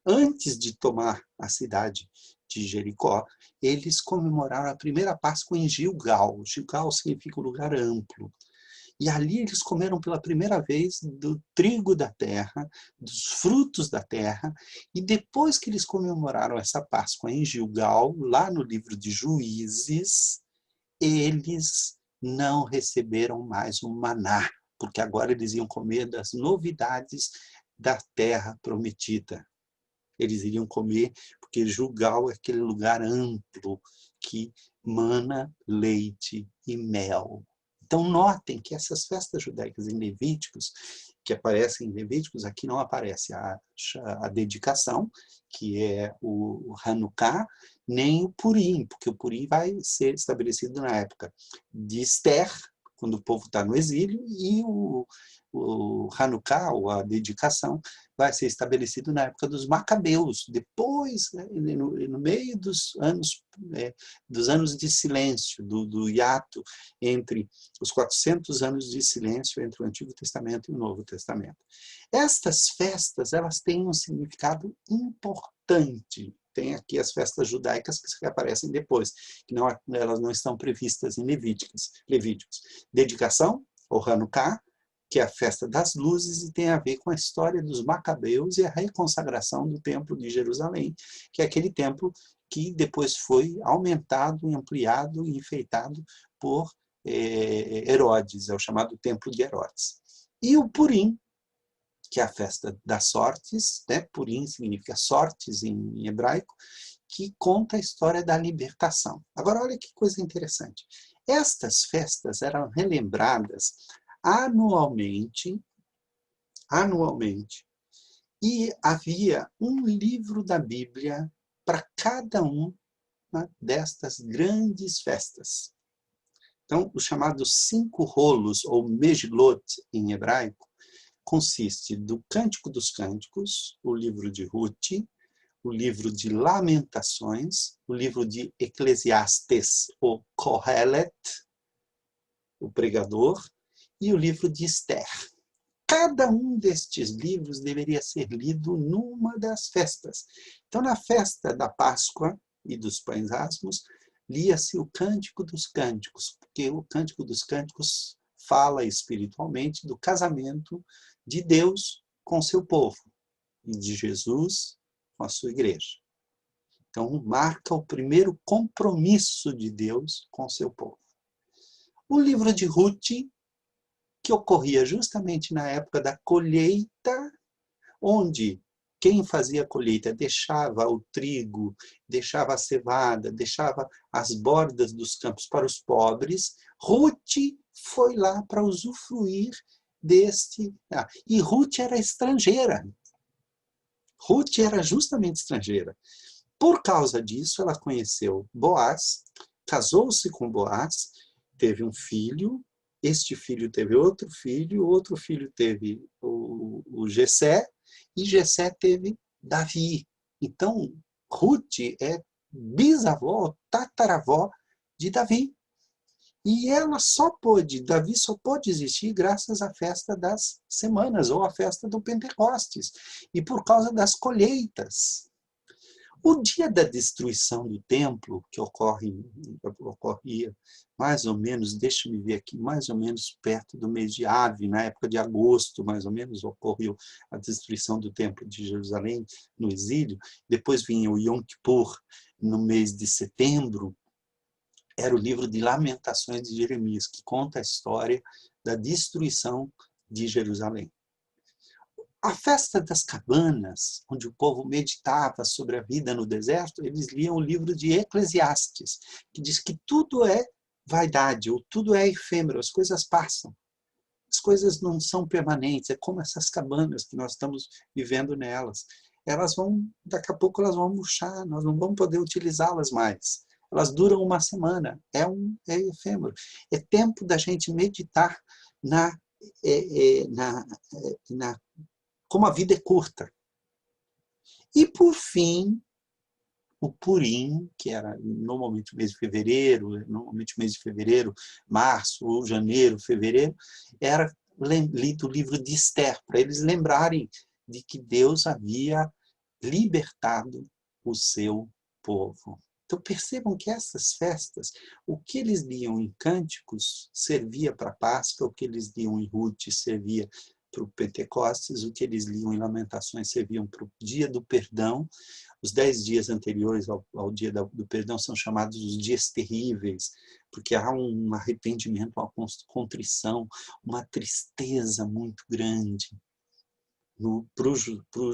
Antes de tomar a cidade de Jericó, eles comemoraram a primeira Páscoa em Gilgal. Gilgal significa um lugar amplo. E ali eles comeram pela primeira vez do trigo da terra, dos frutos da terra. E depois que eles comemoraram essa Páscoa em Gilgal, lá no livro de Juízes, eles não receberam mais o maná, porque agora eles iam comer das novidades da terra prometida. Eles iriam comer, porque Gilgal é aquele lugar amplo que mana leite e mel. Então, notem que essas festas judaicas em Levíticos, que aparecem em Levíticos, aqui não aparece a dedicação, que é o Hanukkah, nem o Purim, porque o Purim vai ser estabelecido na época de Esther, quando o povo está no exílio, e o Hanukkah, ou a dedicação, vai ser estabelecido na época dos Macabeus, depois, né, no meio dos anos de silêncio, do hiato entre os 400 anos de silêncio entre o Antigo Testamento e o Novo Testamento. Estas festas, elas têm um significado importante. Tem aqui as festas judaicas que aparecem depois, que elas não estão previstas em Levíticos. Dedicação, ou Hanukkah, que é a festa das luzes e tem a ver com a história dos Macabeus e a reconsagração do Templo de Jerusalém, que é aquele templo que depois foi aumentado, ampliado e enfeitado por Herodes, é o chamado Templo de Herodes. E o Purim, que é a festa das sortes, né? Purim significa sortes em hebraico, que conta a história da libertação. Agora, olha que coisa interessante. Estas festas eram relembradas anualmente, e havia um livro da Bíblia para cada uma destas grandes festas. Então, os chamados 5 rolos, ou Megilot em hebraico, consiste do Cântico dos Cânticos, o livro de Ruth, o livro de Lamentações, o livro de Eclesiastes, o Kohelet, o pregador, e o livro de Esther. Cada um destes livros deveria ser lido numa das festas. Então, na festa da Páscoa e dos Pães Asmos, lia-se o Cântico dos Cânticos, porque o Cântico dos Cânticos fala espiritualmente do casamento de Deus com seu povo e de Jesus com a sua igreja. Então, marca o primeiro compromisso de Deus com seu povo. O livro de Ruth, que ocorria justamente na época da colheita, onde quem fazia a colheita deixava o trigo, deixava a cevada, deixava as bordas dos campos para os pobres. Ruth foi lá para usufruir deste... E Ruth era estrangeira. Ruth era justamente estrangeira. Por causa disso, ela conheceu Boaz, casou-se com Boaz, teve um filho, este filho teve outro filho teve o Jessé, e Jessé teve Davi. Então, Ruth é bisavó, tataravó de Davi. E Davi só pôde existir graças à festa das semanas, ou à festa do Pentecostes, e por causa das colheitas. O dia da destruição do templo, que ocorria mais ou menos, deixa-me ver aqui, mais ou menos perto do mês de Ave, na época de agosto, mais ou menos, ocorreu a destruição do templo de Jerusalém no exílio. Depois vinha o Yom Kippur, no mês de setembro. Era o livro de Lamentações de Jeremias, que conta a história da destruição de Jerusalém. A festa das cabanas, onde o povo meditava sobre a vida no deserto, eles liam o livro de Eclesiastes, que diz que tudo é vaidade, ou tudo é efêmero, as coisas passam. As coisas não são permanentes, é como essas cabanas que nós estamos vivendo nelas. Elas vão, daqui a pouco elas vão murchar, nós não vamos poder utilizá-las mais. Elas duram uma semana, é efêmero. É tempo da gente meditar como a vida é curta. E, por fim, o Purim, que era normalmente o mês de fevereiro, março, ou janeiro, fevereiro, era lido o livro de Esther, para eles lembrarem de que Deus havia libertado o seu povo. Então percebam que essas festas, o que eles liam em cânticos servia para a Páscoa, o que eles liam em Ruth servia para o Pentecostes, o que eles liam em Lamentações serviam para o dia do perdão. Os 10 dias anteriores ao dia do perdão são chamados os dias terríveis, porque há um arrependimento, uma contrição, uma tristeza muito grande.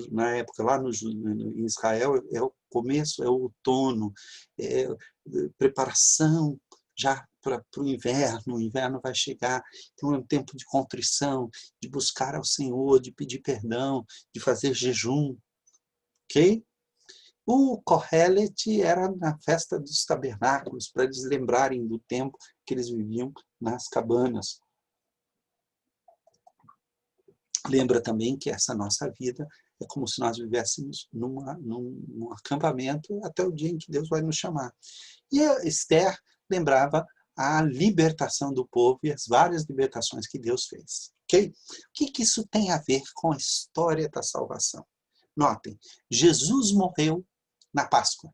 Na época, lá em Israel, é o começo, é o outono, é preparação já para o inverno vai chegar, então é um tempo de contrição, de buscar ao Senhor, de pedir perdão, de fazer jejum, ok? O Kohelet era na festa dos tabernáculos, para eles lembrarem do tempo que eles viviam nas cabanas. Lembra também que essa nossa vida é como se nós vivêssemos num acampamento até o dia em que Deus vai nos chamar. E a Esther lembrava a libertação do povo e as várias libertações que Deus fez. Okay? O que isso tem a ver com a história da salvação? Notem, Jesus morreu na Páscoa.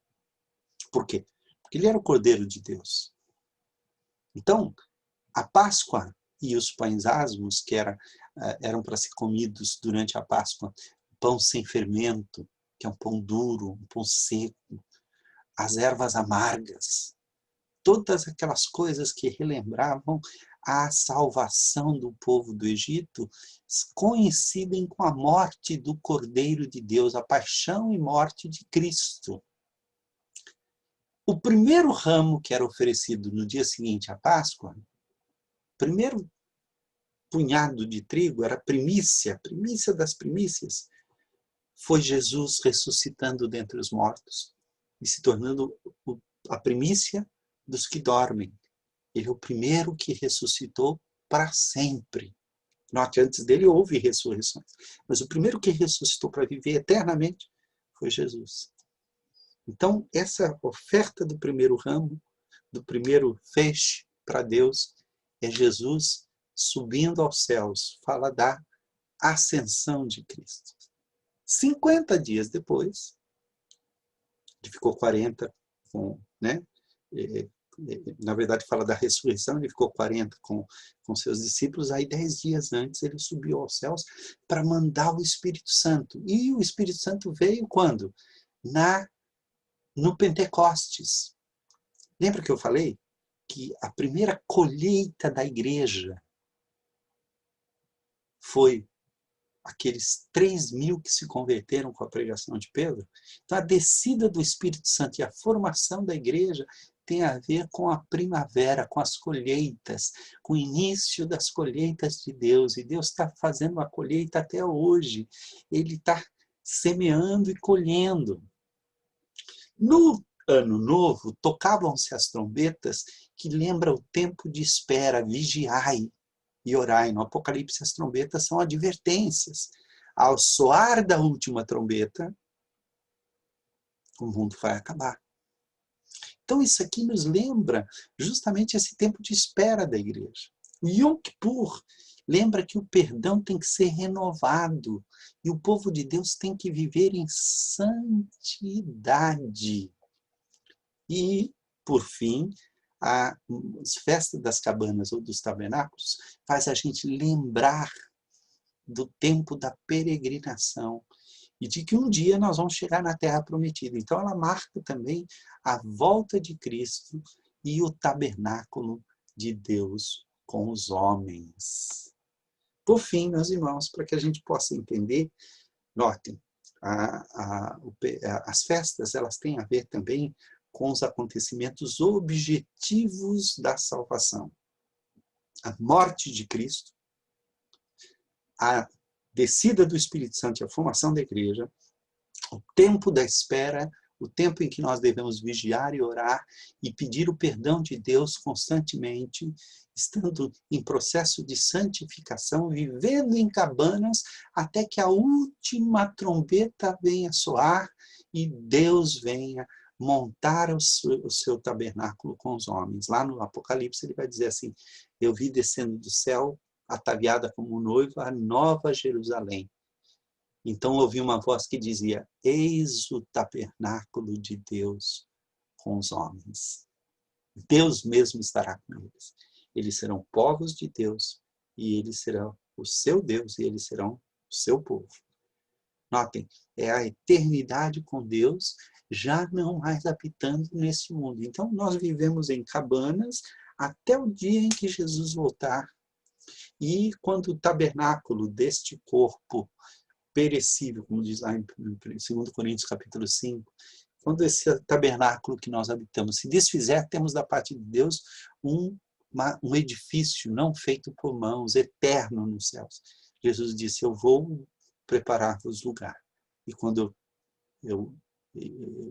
Por quê? Porque ele era o Cordeiro de Deus. Então, a Páscoa e os pães asmos, que eram para ser comidos durante a Páscoa, pão sem fermento, que é um pão duro, um pão seco, as ervas amargas, todas aquelas coisas que relembravam a salvação do povo do Egito, coincidem com a morte do Cordeiro de Deus, a paixão e morte de Cristo. O primeiro ramo que era oferecido no dia seguinte à Páscoa, o primeiro punhado de trigo era primícia das primícias, foi Jesus ressuscitando dentre os mortos e se tornando a primícia dos que dormem. Ele é o primeiro que ressuscitou para sempre. Note, antes dele houve ressurreições, mas o primeiro que ressuscitou para viver eternamente foi Jesus. Então, essa oferta do primeiro ramo, do primeiro feixe para Deus, é Jesus subindo aos céus. Fala da ascensão de Cristo. 50 dias depois, ele ficou 40 na verdade fala da ressurreição, ele ficou 40 com seus discípulos, aí 10 dias antes ele subiu aos céus para mandar o Espírito Santo. E o Espírito Santo veio quando? No Pentecostes. Lembra que eu falei que a primeira colheita da igreja foi aqueles 3.000 que se converteram com a pregação de Pedro? Então, a descida do Espírito Santo e a formação da igreja tem a ver com a primavera, com as colheitas, com o início das colheitas de Deus. E Deus está fazendo uma colheita até hoje. Ele está semeando e colhendo. No Ano Novo, tocavam-se as trombetas, que lembra o tempo de espera, vigiai e orai. No Apocalipse, as trombetas são advertências. Ao soar da última trombeta, o mundo vai acabar. Então, isso aqui nos lembra justamente esse tempo de espera da igreja. O Yom Kippur Lembra que o perdão tem que ser renovado e o povo de Deus tem que viver em santidade. E, por fim, a festa das cabanas ou dos tabernáculos faz a gente lembrar do tempo da peregrinação e de que um dia nós vamos chegar na Terra Prometida. Então ela marca também a volta de Cristo e o tabernáculo de Deus com os homens. Por fim, meus irmãos, para que a gente possa entender, notem, as festas elas têm a ver também com os acontecimentos objetivos da salvação. A morte de Cristo, a descida do Espírito Santo e a formação da igreja, o tempo da espera, o tempo em que nós devemos vigiar e orar e pedir o perdão de Deus constantemente, estando em processo de santificação, vivendo em cabanas, até que a última trombeta venha soar e Deus venha montar o seu tabernáculo com os homens. Lá no Apocalipse ele vai dizer assim, eu vi descendo do céu, ataviada como noiva, a nova Jerusalém. Então ouvi uma voz que dizia, eis o tabernáculo de Deus com os homens. Deus mesmo estará com eles. Eles serão povos de Deus e eles serão o seu Deus e eles serão o seu povo. Notem, é a eternidade com Deus, já não mais habitando nesse mundo. Então nós vivemos em cabanas até o dia em que Jesus voltar. E quando o tabernáculo deste corpo perecível, como diz lá em 2 Coríntios capítulo 5, quando esse tabernáculo que nós habitamos se desfizer, temos da parte de Deus um edifício não feito por mãos, eterno nos céus. Jesus disse, eu vou preparar-vos lugar. E quando eu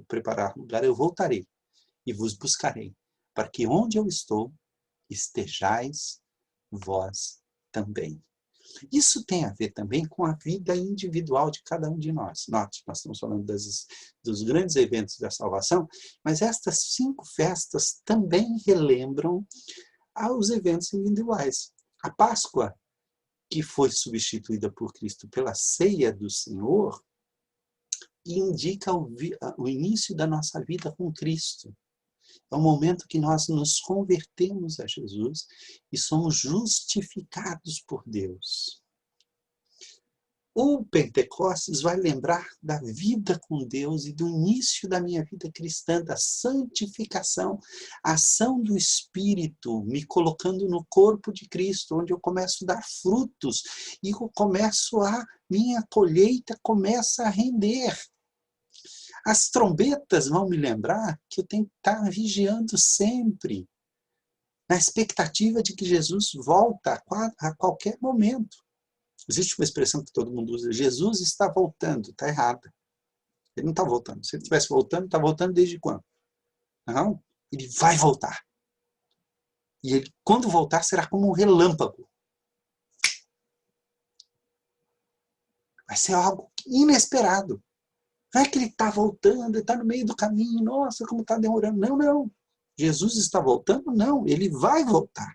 preparar lugar, eu voltarei e vos buscarei, para que onde eu estou, estejais vós também. Isso tem a ver também com a vida individual de cada um de nós. Note, nós estamos falando dos grandes eventos da salvação, mas estas 5 festas também relembram aos eventos individuais. A Páscoa, que foi substituída por Cristo pela ceia do Senhor, indica o início da nossa vida com Cristo. É o momento que nós nos convertemos a Jesus e somos justificados por Deus. O Pentecostes vai lembrar da vida com Deus e do início da minha vida cristã, da santificação, a ação do Espírito, me colocando no corpo de Cristo, onde eu começo a dar frutos e eu minha colheita começa a render. As trombetas vão me lembrar que eu tenho que estar vigiando sempre, na expectativa de que Jesus volta a qualquer momento. Existe uma expressão que todo mundo usa, Jesus está voltando, está errada. Ele não está voltando. Se ele estivesse voltando, está voltando desde quando? Não, ele vai voltar. E ele, quando voltar, será como um relâmpago. Vai ser algo inesperado. Não é que ele está voltando, ele está no meio do caminho, nossa, como está demorando. Não, não. Jesus está voltando? Não, ele vai voltar.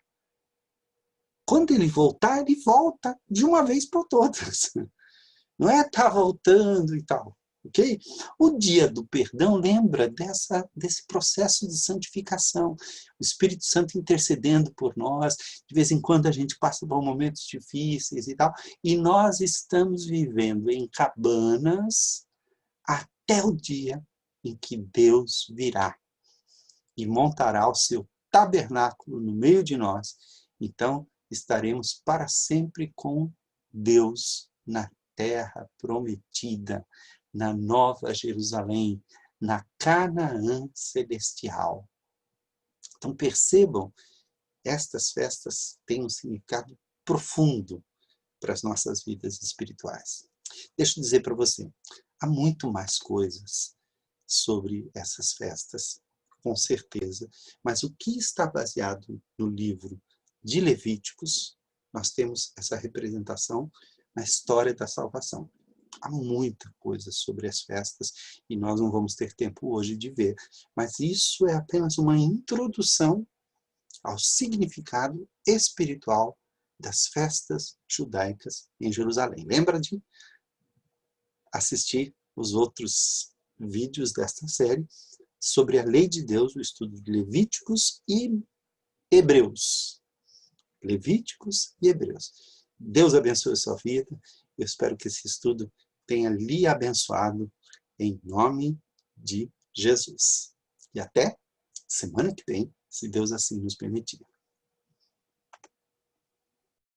Quando ele voltar, ele volta de uma vez por todas. Não é estar voltando e tal. Okay? O dia do perdão lembra desse processo de santificação. O Espírito Santo intercedendo por nós. De vez em quando a gente passa por momentos difíceis e tal. E nós estamos vivendo em cabanas até o dia em que Deus virá e montará o seu tabernáculo no meio de nós. Então, estaremos para sempre com Deus na terra prometida, na Nova Jerusalém, na Canaã celestial. Então percebam, estas festas têm um significado profundo para as nossas vidas espirituais. Deixa eu dizer para você, há muito mais coisas sobre essas festas, com certeza, mas o que está baseado no livro de Levíticos, nós temos essa representação na história da salvação. Há muita coisa sobre as festas e nós não vamos ter tempo hoje de ver, mas isso é apenas uma introdução ao significado espiritual das festas judaicas em Jerusalém. Lembra de assistir os outros vídeos desta série sobre a lei de Deus, o estudo de Levíticos e Hebreus. Levíticos e Hebreus. Deus abençoe a sua vida. Eu espero que esse estudo tenha lhe abençoado em nome de Jesus. E até semana que vem, se Deus assim nos permitir.